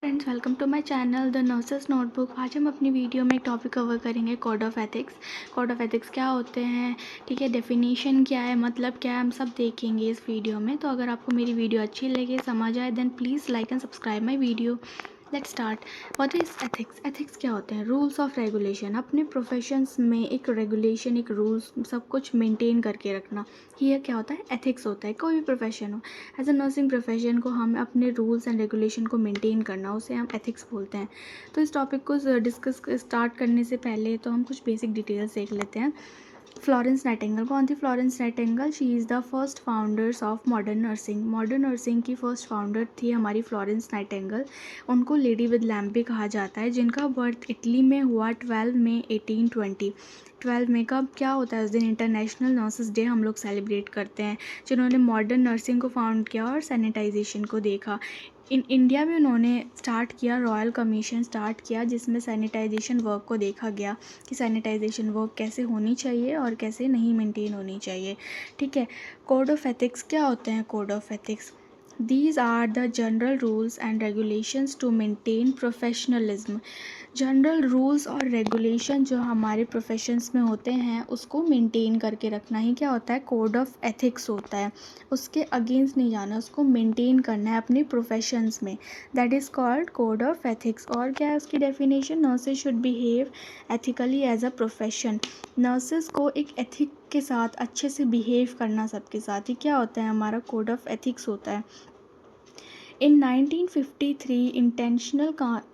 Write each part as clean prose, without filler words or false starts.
Friends, welcome to my channel the nurses notebook. आज हम अपनी वीडियो में एक टॉपिक कवर करेंगे, code of ethics. Code of ethics क्या होते हैं, ठीक है, डेफिनेशन क्या है, मतलब क्या है, हम सब देखेंगे इस वीडियो में। तो अगर आपको मेरी वीडियो अच्छी लगे, समझ आए, then please like and subscribe my video. Let's start. What is ethics? Ethics क्या होते हैं? Rules of regulation. अपने प्रोफेशंस में एक रेगुलेशन, एक रूल्स, सब कुछ मेंटेन करके रखना, ये क्या होता है? एथिक्स होता है। कोई भी प्रोफेशन हो, एज अ नर्सिंग प्रोफेशन को हम अपने रूल्स एंड रेगुलेशन को मेंटेन करना, उसे हम एथिक्स बोलते हैं। तो इस टॉपिक को डिस्कस स्टार्ट करने से पहले तो हम कुछ बेसिक डिटेल्स देख लेते हैं। फ्लोरेंस नाइटिंगेल कौन थी? Florence Nightingale, she is the first founders of modern nursing. Modern nursing की फर्स्ट फाउंडर थी हमारी फ्लोरेंस नाइटिंगेल। उनको लेडी विद लैम्प भी कहा जाता है, जिनका बर्थ इटली में हुआ 12 मई 1820। 12 मई का क्या होता है उस दिन? इंटरनेशनल नर्सेस डे हम लोग सेलिब्रेट करते हैं, जिन्होंने मॉडर्न नर्सिंग को फाउंड किया और सैनिटाइजेशन को देखा। इन इंडिया में उन्होंने स्टार्ट किया, रॉयल कमीशन स्टार्ट किया, जिसमें सैनिटाइजेशन वर्क को देखा गया कि सैनिटाइजेशन वर्क कैसे होनी चाहिए और कैसे नहीं मेंटेन होनी चाहिए। ठीक है। कोड ऑफ एथिक्स क्या होते हैं? Code of ethics, these are the general rules and regulations to maintain professionalism. General rules और रेगुलेशन जो हमारे प्रोफेशंस में होते हैं, उसको मेंटेन करके रखना ही क्या होता है? कोड ऑफ एथिक्स होता है। उसके अगेंस्ट नहीं जाना, उसको मेंटेन करना है अपने प्रोफेशंस में। That is called code of ethics. और क्या है उसकी definition? Nurses should behave ethically as a profession. Nurses को एक एथिक के साथ अच्छे से बिहेव करना, सबके साथ ही क्या होता है? हमारा कोड ऑफ एथिक्स होता है। In 1953,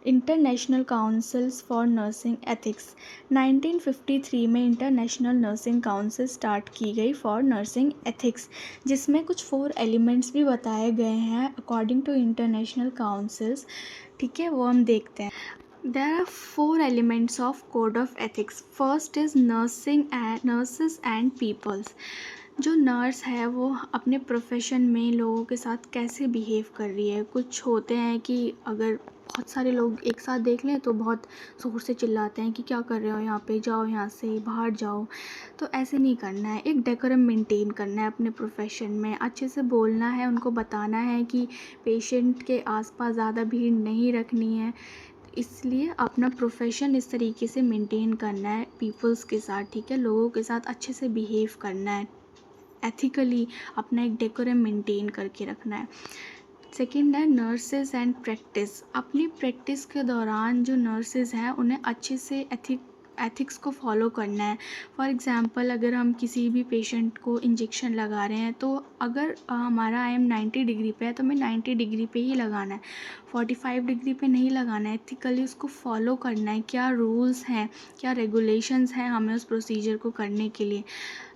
international councils for nursing ethics, 1953 में इंटरनेशनल नर्सिंग काउंसिल स्टार्ट की गई फॉर नर्सिंग एथिक्स, जिसमें कुछ 4 एलिमेंट्स भी बताए गए हैं अकॉर्डिंग टू इंटरनेशनल काउंसिल्स। ठीक है, वो हम देखते हैं। There are 4 elements of code of ethics. First is nurses and peoples. जो नर्स है वो अपने प्रोफेशन में लोगों के साथ कैसे बिहेव कर रही है। कुछ होते हैं कि अगर बहुत सारे लोग एक साथ देख लें तो बहुत ज़ोर से चिल्लाते हैं कि क्या कर रहे हो यहाँ पे, जाओ यहाँ से बाहर जाओ। तो ऐसे नहीं करना है, एक डेकोरम मेंटेन करना है अपने प्रोफेशन में, अच्छे से बोलना है, उनको बताना है कि पेशेंट के आसपास ज़्यादा भीड़ नहीं रखनी है। इसलिए अपना प्रोफेशन इस तरीके से मेंटेन करना है पीपल्स के साथ। ठीक है, लोगों के साथ अच्छे से बिहेव करना है, एथिकली अपना एक डेकोरम मेंटेन करके रखना है। सेकेंड है नर्सेज एंड प्रैक्टिस। अपनी प्रैक्टिस के दौरान जो नर्सेज हैं उन्हें अच्छे से एथिक्स को फॉलो करना है। फॉर एग्ज़ाम्पल, अगर हम किसी भी पेशेंट को इंजेक्शन लगा रहे हैं, तो अगर हमारा IM 90 डिग्री पे है तो हमें 90 डिग्री पे ही लगाना है, 45 डिग्री पे नहीं लगाना है। एथिकली उसको फॉलो करना है, क्या रूल्स हैं, क्या रेगुलेशंस हैं हमें उस प्रोसीजर को करने के लिए।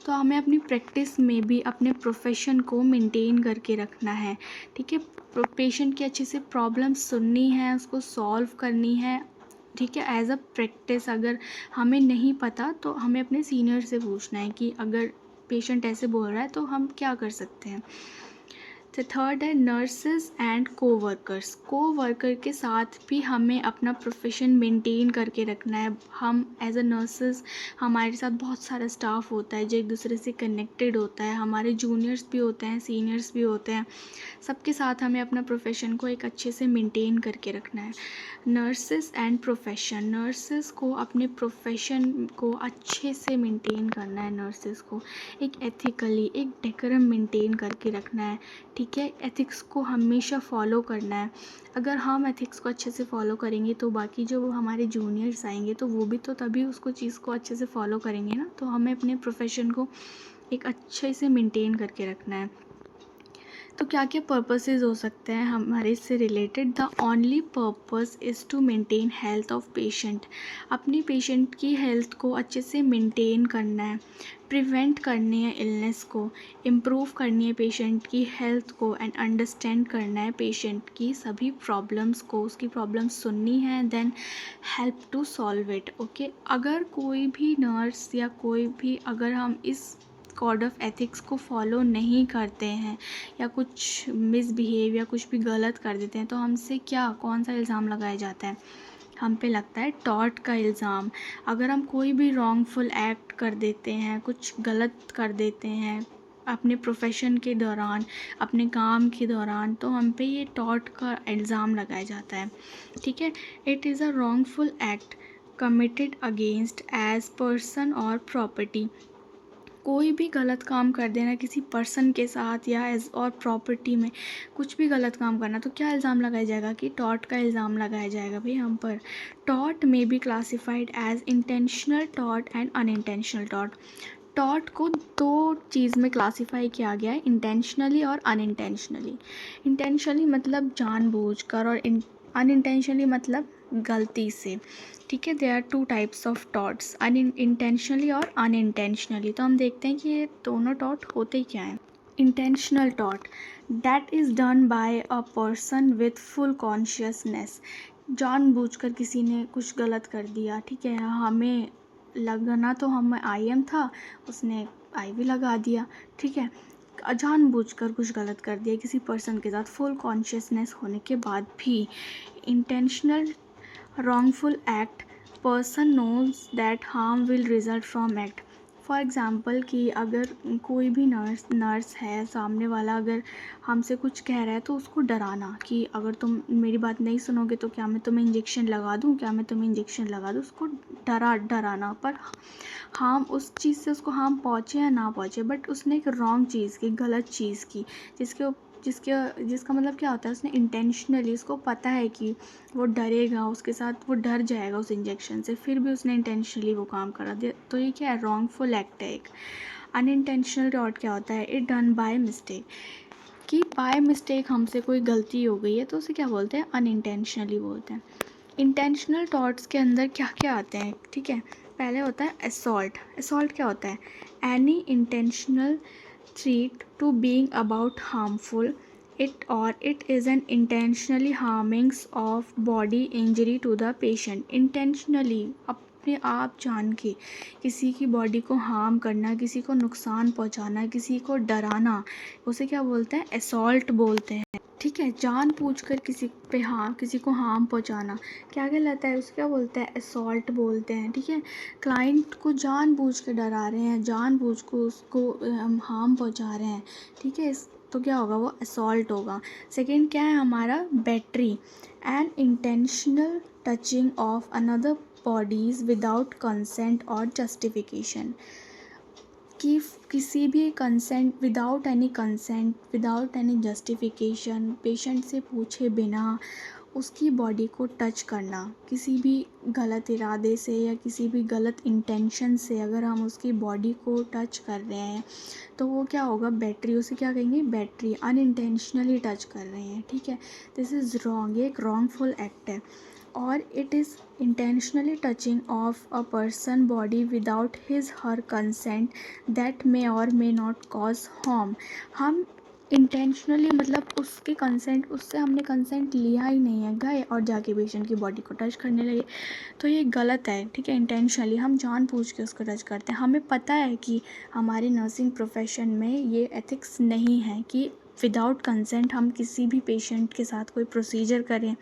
तो हमें अपनी प्रैक्टिस में भी अपने प्रोफेशन को मेंटेन करके रखना है। ठीक है, पेशेंट की अच्छे से प्रॉब्लम सुननी है, उसको सॉल्व करनी है। ठीक है, एज अ प्रैक्टिस अगर हमें नहीं पता तो हमें अपने सीनियर से पूछना है कि अगर पेशेंट ऐसे बोल रहा है तो हम क्या कर सकते हैं। तो थर्ड है नर्सेज एंड कोवर्कर्स। कोवर्कर के साथ भी हमें अपना प्रोफेशन मेंटेन करके रखना है। हम एज अ नर्सेज, हमारे साथ बहुत सारा स्टाफ होता है जो एक दूसरे से कनेक्टेड होता है, हमारे जूनियर्स भी होते हैं, सीनियर्स भी होते हैं, सबके साथ हमें अपना प्रोफेशन को एक अच्छे से मेंटेन करके रखना है। नर्सेस एंड प्रोफेशन, नर्सेस को अपने प्रोफेशन को अच्छे से मेंटेन करना है। नर्सेस को एक एथिकली, एक डेकोरम मेंटेन करके रखना है। ठीक है, एथिक्स को हमेशा फॉलो करना है। अगर हम एथिक्स को अच्छे से फॉलो करेंगे तो बाकी जो हमारे जूनियर्स आएंगे तो वो भी तो तभी उसको चीज़ को अच्छे से फॉलो करेंगे ना। तो हमें अपने प्रोफेशन को एक अच्छे से मेंटेन करके रखना है। तो क्या क्या पर्पसेस हो सकते हैं हमारे इससे related? The only purpose is to maintain health of patient. अपनी पेशेंट की हेल्थ को अच्छे से मेंटेन करना है, प्रिवेंट करनी है इलनेस को, इम्प्रूव करनी है पेशेंट की हेल्थ को, एंड अंडरस्टैंड करना है पेशेंट की सभी प्रॉब्लम्स को, उसकी प्रॉब्लम्स सुननी है, then help to solve it. Okay, अगर कोई भी नर्स या कोई भी, अगर हम इस कोड ऑफ एथिक्स को फॉलो नहीं करते हैं या कुछ मिसबिहेव या कुछ भी गलत कर देते हैं तो हमसे क्या, कौन सा इल्ज़ाम लगाया जाता है? हम पे लगता है टॉर्ट का इल्ज़ाम। अगर हम कोई भी रॉन्गफुल एक्ट कर देते हैं, कुछ गलत कर देते हैं, अपने प्रोफेशन के दौरान, अपने काम के दौरान, तो हम पे ये टॉर्ट का इल्ज़ाम लगाया जाता है। ठीक है। It is a wrongful act committed against as person और प्रॉपर्टी। कोई भी गलत काम कर देना किसी पर्सन के साथ या एज और प्रॉपर्टी में कुछ भी गलत काम करना, तो क्या इल्ज़ाम लगाया जाएगा कि टॉर्ट का इल्ज़ाम लगाया जाएगा भाई हम पर। टॉर्ट में be classified as intentional tort and unintentional tort. Tort को दो चीज़ में क्लासिफाई किया गया है, इंटेंशनली और अनइंटेंशनली। इंटेंशनली मतलब जानबूझकर और अनइंटेंशनली मतलब गलती से। ठीक है। There are two types of torts, intentionally और अनइंटेंशनली। तो हम देखते हैं कि ये दोनों टॉट होते क्या हैं। Intentional taught that is done by a person with full consciousness. जानबूझकर किसी ने कुछ गलत कर दिया, ठीक है, हमें लगना तो हम IM था, उसने IV लगा दिया, ठीक है, जानबूझकर कुछ गलत कर दिया किसी पर्सन के साथ फुल कॉन्शियसनेस होने के बाद भी। Intentional wrongful act person knows that harm will result from act। For example कि अगर कोई भी नर्स है, सामने वाला अगर हमसे कुछ कह रहा है तो उसको डराना कि अगर तुम मेरी बात नहीं सुनोगे तो क्या मैं तुम्हें इंजेक्शन लगा दूँ, क्या मैं तुम्हें इंजेक्शन लगा दूँ, उसको डराना। पर हार्म उस चीज़ से उसको हार्म पहुँचे या ना पहुँचे, बट उसने एक रॉन्ग चीज़ की, गलत चीज़ की, जिसका मतलब क्या होता है, उसने इंटेंशनली, उसको पता है कि वो डरेगा, उसके साथ वो डर जाएगा उस इंजेक्शन से, फिर भी उसने इंटेंशनली वो काम करा दिया, तो ये क्या है, रॉन्गफुल एक्ट है एक। अनइंटेंशनल टॉर्ट क्या होता है, इट डन बाय मिस्टेक, कि बाय मिस्टेक हमसे कोई गलती हो गई है तो उसे क्या बोलते हैं, अनइंटेंशनली बोलते हैं। इंटेंशनल टॉर्ट्स के अंदर क्या क्या आते हैं, ठीक है, पहले होता है असॉल्ट। असॉल्ट क्या होता है, any intentional threat to being about harmful it is an intentionally harmings of body injury to the patient। intentionally अपने आप जान के किसी की बॉडी को हार्म करना, किसी को नुकसान पहुंचाना, किसी को डराना, उसे क्या बोलते हैं, असॉल्ट बोलते हैं। ठीक है। जानबूझकर किसी को हार्म पहुंचाना क्या कहलाता है, उसे क्या बोलते हैं, असॉल्ट बोलते हैं। ठीक है। क्लाइंट को जानबूझ के डरा रहे हैं, जानबूझ को उसको हम हार्म पहुंचा रहे हैं, ठीक है, तो क्या होगा, वो असॉल्ट होगा। सेकंड क्या है हमारा, battery, an intentional touching of another bodies without consent और जस्टिफिकेशन, कि किसी भी consent, without any justification, patient से पूछे बिना उसकी बॉडी को टच करना, किसी भी गलत इरादे से या किसी भी गलत इंटेंशन से अगर हम उसकी बॉडी को टच कर रहे हैं तो वो क्या होगा, बैटरी, उसे क्या कहेंगे, बैटरी, अनइंटेंशनली टच कर रहे हैं। ठीक है। दिस इज़ रॉन्ग, ये एक रॉन्गफुल एक्ट है। और it is intentionally touching of a person body without his her consent that may और मे नॉट कॉज हार्म। हम इंटेंशनली मतलब उसके कंसेंट, उससे हमने कंसेंट लिया ही नहीं है, गए और जाके पेशेंट की बॉडी को टच करने लगे, तो ये गलत है। ठीक है। इंटेंशनली हम जानबूझ के उसको टच करते हैं, हमें पता है कि हमारी नर्सिंग प्रोफेशन में ये एथिक्स नहीं है कि विदाउट कंसेंट हम किसी भी पेशेंट के साथ कोई प्रोसीजर करें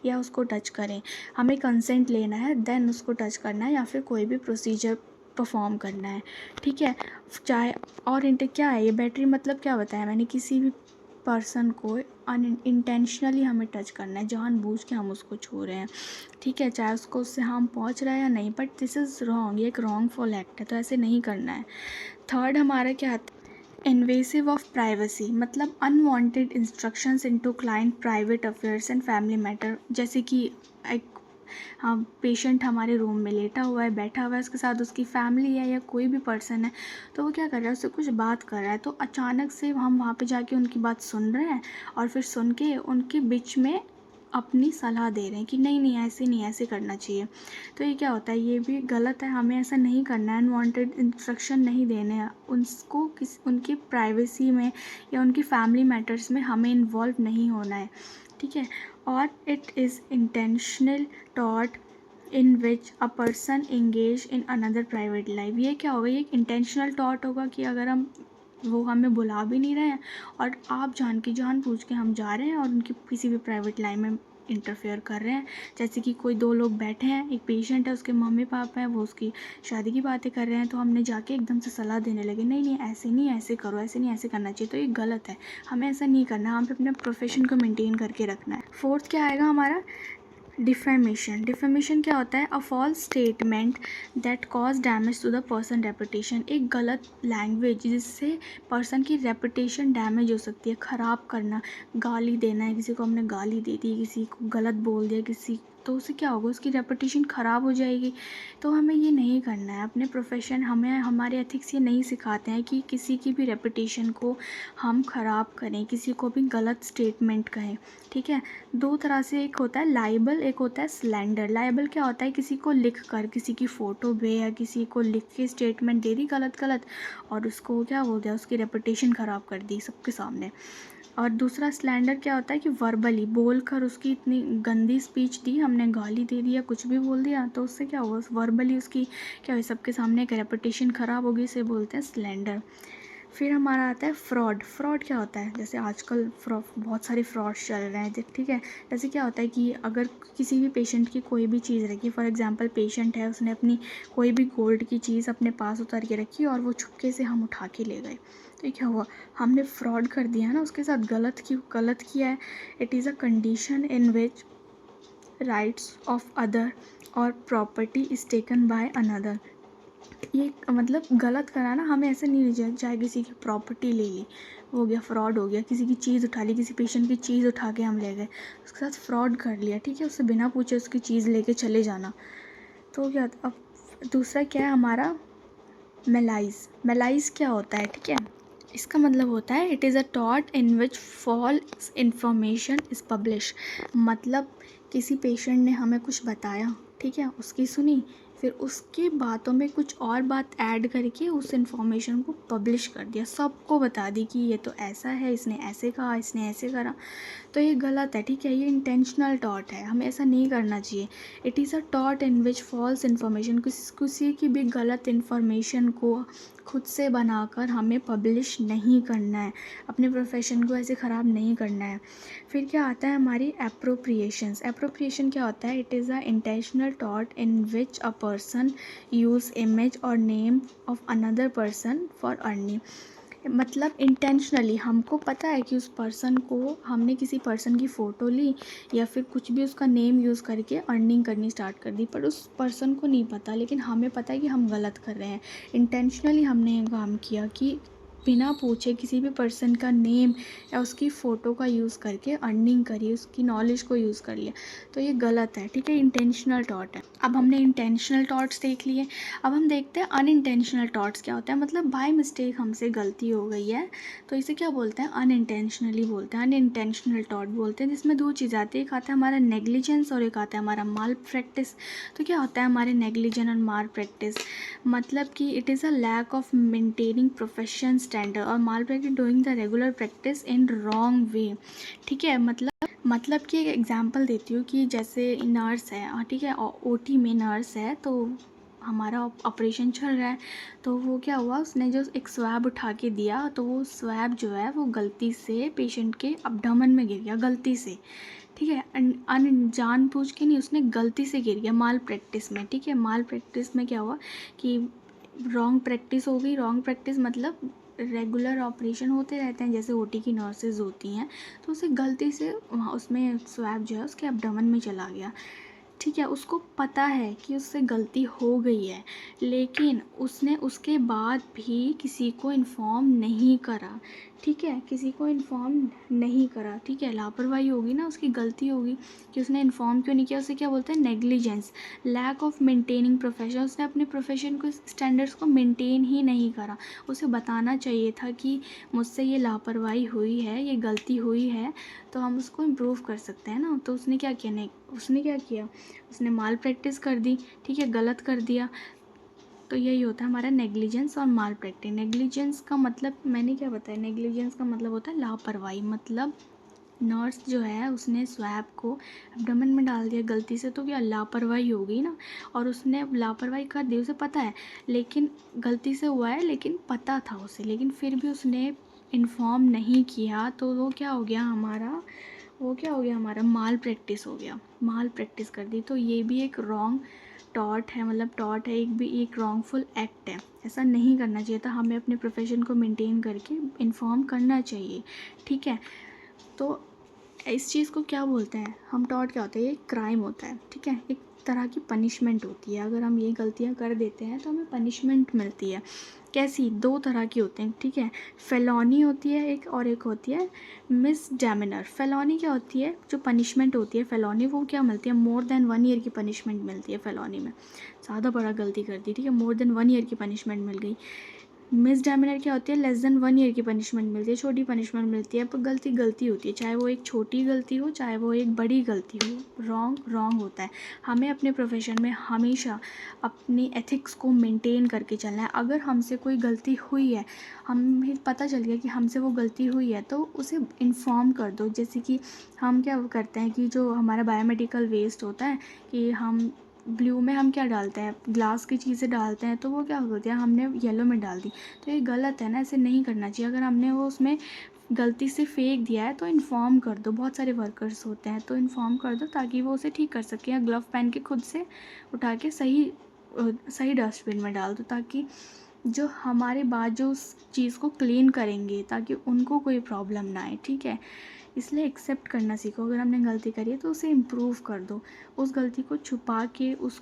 या उसको टच करें। हमें कंसेंट लेना है, देन उसको टच करना है या फिर कोई भी प्रोसीजर परफॉर्म करना है। ठीक है। चाहे और क्या है ये बैटरी, मतलब क्या बताया मैंने, किसी भी पर्सन को इंटेंशनली हमें टच करना है, जानबूझ के हम उसको छू रहे हैं, ठीक है, चाहे उसको उससे हार्म पहुंच रहा है या नहीं, बट दिस इज़ रॉन्ग, ये एक रॉन्गफुल एक्ट है, तो ऐसे नहीं करना है। थर्ड हमारा क्या आता है, इन्वेसिव ऑफ प्राइवेसी, मतलब unwanted instructions into client private affairs and family matter. जैसे कि एक हाँ, पेशेंट हमारे रूम में लेटा हुआ है, बैठा हुआ है, उसके साथ उसकी फैमिली है या कोई भी पर्सन है, तो वो क्या कर रहा है, उससे कुछ बात कर रहा है, तो अचानक से हम वहाँ पे जाके उनकी बात सुन रहे हैं और फिर सुन के उनके बीच में अपनी सलाह दे रहे हैं कि नहीं नहीं ऐसे नहीं, ऐसे करना चाहिए, तो ये क्या होता है, ये भी गलत है, हमें ऐसा नहीं करना है, अनवांटेड इंस्ट्रक्शन नहीं देने हैं उनको, उनकी प्राइवेसी में या उनकी फैमिली मैटर्स में हमें इन्वॉल्व नहीं होना है। ठीक है। और इट इज़ इंटेंशनल टॉट in which a person engage in another private life. ये क्या होगा, ये एक इंटेंशनल टॉट होगा कि अगर हम, वो हमें बुला भी नहीं रहे हैं और आप जानबूझ के हम जा रहे हैं और उनकी किसी भी प्राइवेट लाइफ में इंटरफेयर कर रहे हैं। जैसे कि कोई दो लोग बैठे हैं, एक पेशेंट है, उसके मम्मी पापा हैं, वो उसकी शादी की बातें कर रहे हैं, तो हमने जाके एकदम से सलाह देने लगे, नहीं नहीं ऐसे नहीं, ऐसे करो, ऐसे नहीं, ऐसे करना चाहिए, तो ये गलत है, हमें ऐसा नहीं करना, हमें अपने प्रोफेशन को मेंटेन करके रखना है। फोर्थ क्या आएगा हमारा, डिफेमेशन। डिफेमेशन क्या होता है, a false statement that cause damage to the person reputation. एक गलत लैंग्वेज जिससे पर्सन की रेपुटेशन डैमेज हो सकती है, ख़राब करना, गाली देना है, किसी को हमने गाली दे दी, किसी को गलत बोल दिया, किसी, तो उससे क्या होगा, उसकी रेपुटेशन ख़राब हो जाएगी। तो हमें ये नहीं करना है अपने प्रोफेशन, हमें हमारे एथिक्स ये नहीं सिखाते हैं कि किसी की भी रेपुटेशन को हम ख़राब करें, किसी को भी गलत स्टेटमेंट कहें। ठीक है, दो तरह से, एक होता है लाइबल, एक होता है स्लैंडर। लाइबल क्या होता है, किसी को लिख कर, किसी की फ़ोटो भे या किसी को लिख के स्टेटमेंट दे दी गलत गलत, और उसको क्या बोल दिया, उसकी रेपुटेशन ख़राब कर दी सबके सामने। और दूसरा स्लैंडर क्या होता है कि वर्बली बोल कर उसकी इतनी गंदी स्पीच दी, हमने गाली दे दिया, कुछ भी बोल दिया, तो उससे क्या हुआ, वर्बली उसकी क्या हुई, सबके सामने एक रेपुटेशन ख़राब होगी, इसे बोलते हैं स्लैंडर। फिर हमारा आता है फ्रॉड। फ्रॉड क्या होता है, जैसे आजकल बहुत सारे फ्रॉड्स चल रहे हैं, ठीक है। जैसे क्या होता है कि अगर किसी भी पेशेंट की कोई भी चीज़ रखी, फॉर एग्जांपल पेशेंट है, उसने अपनी कोई भी गोल्ड की चीज़ अपने पास उतार के रखी और वो छुपके से हम उठा के ले गए, तो क्या हुआ, हमने फ्रॉड कर दिया ना, उसके साथ गलत किया है। It is a condition in which rights of other और property is taken by another. ये मतलब गलत करा ना, हमें ऐसे नहीं चाहिए, चाहे किसी की प्रॉपर्टी ले ली, हो गया फ्रॉड हो गया, किसी की चीज़ उठा ली, किसी पेशेंट की चीज़ उठा के हम ले गए, उसके साथ फ्रॉड कर लिया, ठीक है, उससे बिना पूछे उसकी चीज़ लेके चले जाना, तो क्या। अब दूसरा क्या है हमारा, मेलाइज। मेलाइज क्या होता है, ठीक है, इसका मतलब होता है it is a thought in which falls information is publish. मतलब किसी पेशेंट ने हमें कुछ बताया, ठीक है, उसकी सुनी, फिर उसकी बातों में कुछ और बात ऐड करके उस इन्फॉर्मेशन को पब्लिश कर दिया, सबको बता दी कि ये तो ऐसा है, इसने ऐसे कहा, इसने ऐसे करा, तो ये गलत है, ठीक है, ये इंटेंशनल टॉट है, हमें ऐसा नहीं करना चाहिए। It is a taught in which falls information, किसी की भी गलत इन्फॉर्मेशन को खुद से बनाकर हमें पब्लिश नहीं करना है, अपने प्रोफेशन को ऐसे ख़राब नहीं करना है। फिर क्या आता है हमारी एप्रोप्रिएशंस। एप्रोप्रिएशन क्या होता है, इट इज़ अ इंटेंशनल टॉट in which a person use image और name of another person for earning. मतलब इंटेंशनली हमको पता है कि उस पर्सन को, हमने किसी पर्सन की फ़ोटो ली या फिर कुछ भी उसका नेम यूज़ करके अर्निंग करनी स्टार्ट कर दी, पर उस पर्सन को नहीं पता, लेकिन हमें पता है कि हम गलत कर रहे हैं। इंटेंशनली हमने ये काम किया कि बिना पूछे किसी भी पर्सन का नेम या उसकी फ़ोटो का यूज़ करके अर्निंग करी, उसकी नॉलेज को यूज़ कर लिया, तो ये गलत है, ठीक है, इंटेंशनल टॉट है। अब हमने इंटेंशनल टॉट्स देख लिए, अब हम देखते हैं अनइंटेंशनल टॉट्स क्या होता है। मतलब बाय मिस्टेक हमसे गलती हो गई है, तो इसे क्या बोलते हैं, अनइंटेंशनली बोलते हैं, अनइंटेंशनल टॉट बोलते हैं, जिसमें दो चीज़ आती है, एक आता है हमारा नेग्लिजेंस और एक आता है हमारा माल प्रैक्टिस। तो क्या होता है हमारे नेग्लिजेंस और माल प्रैक्टिस, मतलब कि it is a lack of maintaining profession standard, और malpractice doing the regular practice in wrong way, ठीक है। मतलब कि एक एग्जांपल देती हूँ कि जैसे नर्स है, ठीक है, ओटी में नर्स है, तो हमारा ऑपरेशन चल रहा है, तो वो क्या हुआ, उसने जो एक स्वैब उठा के दिया, तो वो स्वैब जो है वो गलती से पेशेंट के अब्डोमेन में गिर गया, गलती से, ठीक है, जानबूझ के नहीं, उसने गलती से गिर गया माल प्रैक्टिस में, ठीक है। माल प्रैक्टिस में क्या हुआ कि रॉन्ग प्रैक्टिस हो गई। रॉन्ग प्रैक्टिस मतलब रेगुलर ऑपरेशन होते रहते हैं, जैसे ओटी की नर्सेज होती हैं, तो उसे गलती से वहाँ उसमें स्वैब जो है उसके एब्डोमेन में चला गया, ठीक है। उसको पता है कि उससे गलती हो गई है, लेकिन उसने उसके बाद भी किसी को इन्फॉर्म नहीं करा, ठीक है, किसी को इन्फॉर्म नहीं करा, ठीक है, लापरवाही होगी ना, उसकी गलती होगी कि उसने इन्फॉर्म क्यों नहीं किया, उसे क्या बोलते हैं, negligence, lack of maintaining profession. उसने अपने प्रोफेशन को, स्टैंडर्ड्स को मेंटेन ही नहीं करा। उसे बताना चाहिए था कि मुझसे ये लापरवाही हुई है, ये गलती हुई है, तो हम उसको इम्प्रूव कर सकते हैं ना। तो उसने क्या किया, नहीं, उसने क्या किया, उसने माल प्रैक्टिस कर दी, ठीक है, गलत कर दिया। तो यही होता है हमारा नेग्लिजेंस और माल प्रैक्टिस। नेग्लिजेंस का मतलब मैंने क्या बताया, नेग्लिजेंस का मतलब होता है लापरवाही, मतलब नर्स जो है उसने स्वैब को एब्डोमेन में डाल दिया गलती से, तो क्या लापरवाही हो गई ना, और उसने लापरवाही कर दी, उसे पता है, लेकिन गलती से हुआ है, लेकिन पता था उसे, लेकिन फिर भी उसने इन्फॉर्म नहीं किया, तो वो क्या हो गया हमारा, वो क्या हो गया हमारा, माल प्रैक्टिस हो गया, माल प्रैक्टिस कर दी। तो ये भी एक रॉन्ग टॉट है, मतलब टॉट है, एक रॉन्गफुल एक्ट है। ऐसा नहीं करना चाहिए था, हमें अपने प्रोफेशन को मेंटेन करके इन्फॉर्म करना चाहिए, ठीक है। तो इस चीज़ को क्या बोलते हैं हम, टॉट क्या होता है, ये क्राइम होता है, ठीक है, एक तरह की पनिशमेंट होती है। अगर हम ये गलतियाँ कर देते हैं तो हमें पनिशमेंट मिलती है। कैसी, दो तरह की होती हैं, ठीक है। फेलोनी होती है एक, और एक होती है मिसडेमिनर। फेलोनी क्या होती है, जो पनिशमेंट होती है फेलोनी, वो क्या मिलती है, मोर देन 1 ईयर की पनिशमेंट मिलती है फेलोनी में। ज़्यादा बड़ा गलती कर दी, ठीक है, मोर देन 1 ईयर की पनिशमेंट मिल गई। मिसडेमिनर क्या होती है, लेस देन 1 ईयर की पनिशमेंट मिलती है, छोटी पनिशमेंट मिलती है। पर गलती गलती होती है, चाहे वो एक छोटी गलती हो चाहे वो एक बड़ी गलती हो, रॉन्ग रॉन्ग होता है। हमें अपने प्रोफेशन में हमेशा अपनी एथिक्स को मेंटेन करके चलना है। अगर हमसे कोई गलती हुई है, हमें पता चल गया कि हमसे वो गलती हुई है, तो उसे इन्फॉर्म कर दो। जैसे कि हम क्या करते हैं कि जो हमारा बायोमेडिकल वेस्ट होता है, कि हम ब्लू में हम क्या डालते हैं, ग्लास की चीज़ें डालते हैं, तो वो क्या होती है, हमने येलो में डाल दी, तो ये गलत है ना, ऐसे नहीं करना चाहिए। अगर हमने वो उसमें गलती से फेंक दिया है तो इन्फॉर्म कर दो। बहुत सारे वर्कर्स होते हैं, तो इन्फॉर्म कर दो ताकि वो उसे ठीक कर सकें, या ग्लव पहन के खुद से उठा के सही डस्टबिन में डाल दो, ताकि जो हमारे बाद जो उस चीज़ को क्लीन करेंगे, ताकि उनको कोई प्रॉब्लम ना आए, ठीक है। इसलिए एक्सेप्ट करना सीखो। अगर हमने गलती करी है तो उसे इम्प्रूव कर दो। उस गलती को छुपा के उस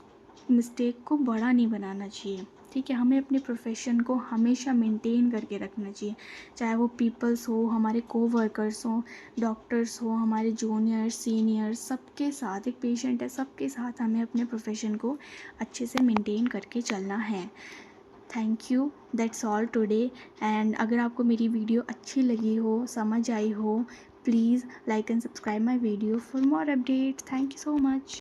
मिस्टेक को बड़ा नहीं बनाना चाहिए, ठीक है। हमें अपने प्रोफेशन को हमेशा मेंटेन करके रखना चाहिए, चाहे वो पीपल्स हो, हमारे कोवर्कर्स हो, डॉक्टर्स हो, हमारे जूनियर्स सीनियर्स, सबके साथ, एक पेशेंट है, सबके साथ हमें अपने प्रोफेशन को अच्छे से मेंटेन करके चलना है। Thank you, that's all today. And अगर आपको मेरी वीडियो अच्छी लगी हो, समझ आई हो, please like and subscribe my video for more updates. Thank you so much.